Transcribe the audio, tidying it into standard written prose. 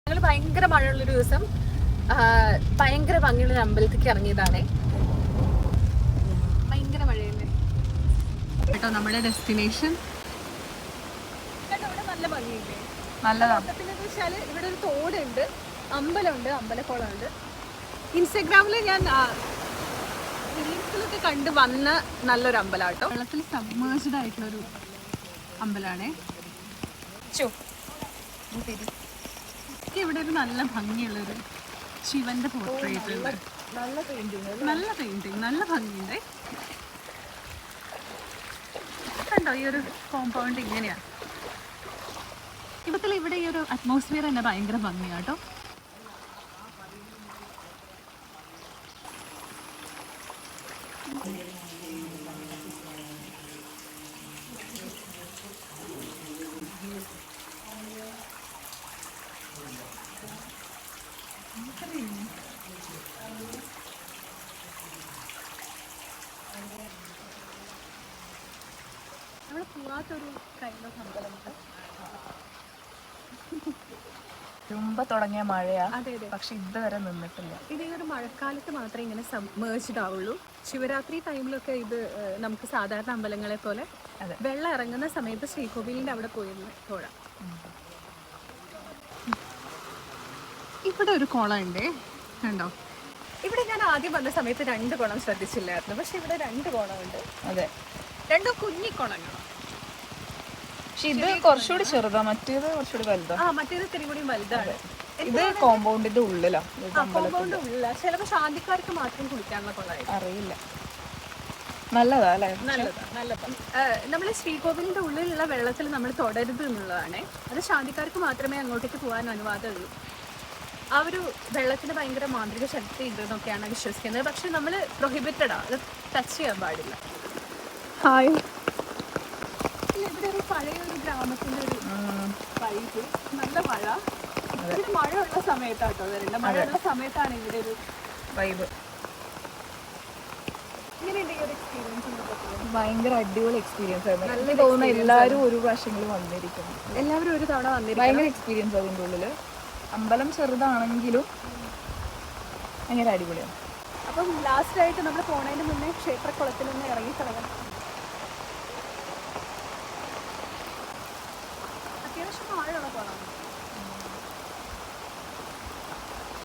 ഞങ്ങൾ ഭയങ്കര മഴയുള്ളൊരു ദിവസം ഭയങ്കര ഭംഗിയുള്ള അമ്പലത്തിലേക്ക് ഇറങ്ങിയതാണേ. ഭയങ്കര മഴയല്ലേ കേട്ടോ നമ്മുടെ ഡെസ്റ്റിനേഷൻ. കേട്ടോ ഇവിടെ നല്ല ഭംഗിയില്ലേ, നല്ലതാണ്. പിന്നെ എന്താ വെച്ചാൽ ഇവിടെ ഒരു തോടുണ്ട്, അമ്പലമുണ്ട്, അമ്പലക്കുളമുണ്ട്. ഇൻസ്റ്റഗ്രാമിൽ ഞാൻ റീൽസിലൊക്കെ കണ്ട് വന്ന നല്ലൊരു അമ്പലം കേട്ടോ. വെള്ളത്തിൽ സബ്മേഴ്സ്ഡ് ആയിട്ടുള്ളൊരു അമ്പലമാണേ. ഇവിടെ ഒരു നല്ല ഭംഗിയുള്ളൊരു ശിവന്റെ പോർട്രേറ്റ് ഉണ്ട്. നല്ല പെയിന്റിങ്, നല്ല ഭംഗിയുണ്ട്. കണ്ടോ ഈ ഒരു കോമ്പൗണ്ട് ഇങ്ങനെയാണ്. ഇവിടെ ഈ ഒരു അറ്റ്മോസ്ഫിയർ തന്നെ ഭയങ്കര ഭംഗിയാണ് കേട്ടോ. നമ്മൾ പോവാത്തൊരു കൈൻഡ് ഓഫ് അമ്പലമുണ്ട്. മുമ്പ് തുടങ്ങിയ മഴയാ. അതെ അതെ, പക്ഷെ ഇതുവരെ നിന്നിട്ടില്ല. ഇത് ഈ ഒരു മഴക്കാലത്ത് മാത്രമേ ഇങ്ങനെ സബ്മേർജ്ഡ് ആവുള്ളൂ. ശിവരാത്രി ടൈമിലൊക്കെ ഇത് നമുക്ക് സാധാരണ അമ്പലങ്ങളെ പോലെ വെള്ളം ഇറങ്ങുന്ന സമയത്ത് ശ്രീകോവിലിന്റെ അവിടെ പോയിരുന്ന് തൊഴാം. ഇവിടെ ഒരു കുളം ഉണ്ട് കണ്ടോ. ഇവിടെ ഞാൻ ആദ്യം വന്ന സമയത്ത് 2 കുളം ശ്രദ്ധിച്ചില്ലായിരുന്നു, പക്ഷെ ഇവിടെ 2 കുളമുണ്ട്. അതെ, 2 കുഞ്ഞിക്കുളങ്ങളാണ്. പക്ഷെ ഇത് കുറച്ചുകൂടി ചെറുതാ, മറ്റേത് കുറച്ചുകൂടി വലുതാ. മറ്റേത് ഇത്തിരി കൂടി വലുതാണ്. ഇത് കോമ്പൗണ്ടിന്റെ ഉള്ളിലാ. കോമ്പൗണ്ട് ഉള്ളിലാ. ചിലപ്പോ ശാന്തിക്കാർക്ക് മാത്രം കുളിക്കാനുള്ള കുളമായിരിക്കും, അറിയില്ല. നല്ലതാ അല്ലേ? നല്ലതാ. നമ്മൾ ശ്രീകോവിലിന്റെ ഉള്ളിലുള്ള വെള്ളത്തിൽ നമ്മൾ തൊടരുത് എന്നുള്ളതാണ്. അത് ശാന്തിക്കാർക്ക് മാത്രമേ അങ്ങോട്ടേക്ക് പോകാൻ അനുവാദമുള്ളൂ. ആ ഒരു വെള്ളത്തിന് ഭയങ്കര മാന്ത്രിക ശക്തി ഉണ്ട് എന്നൊക്കെയാണ് വിശ്വസിക്കുന്നത്. പക്ഷെ നമ്മൾ പ്രൊഹിബിറ്റഡാ, അത് ടച്ച് ചെയ്യാൻ പാടില്ല. ഹായ്. ഇവിടെ ഒരു പഴയ ഒരു ഗ്രാമത്തിന്റെ ഒരു വൈബ്, നല്ല മഴ. ഇവിടെ മഴ ഉള്ള സമയത്താട്ടോ വരേണ്ട, മഴയുള്ള സമയത്താണ് ഇവിടെ ഒരു വൈബ്. ഇങ്ങനെയുണ്ട് ഈ ഒരു എക്സ്പീരിയൻസ്. ഭയങ്കര അടിപൊളി എക്സ്പീരിയൻസ് ആയിരുന്നു. എനിക്ക് തോന്നുന്നു എല്ലാവരും ഒരു പ്രാവശ്യമെങ്കിലും വന്നിരിക്കുന്നു. എല്ലാവരും ഒരു തവണ വന്നിരിക്കും. ഭയങ്കര എക്സ്പീരിയൻസ് അതിൻ്റെ ഉള്ളില്. അമ്പലം ചെറുതാണെങ്കിലും ഭയങ്കര അടിപൊളിയാണ്. അപ്പം ലാസ്റ്റ് ആയിട്ട് നമ്മൾ പോണതിന് മുന്നേ ക്ഷേത്രക്കുളത്തിൽ നിന്ന് ഇറങ്ങി തുടങ്ങണം.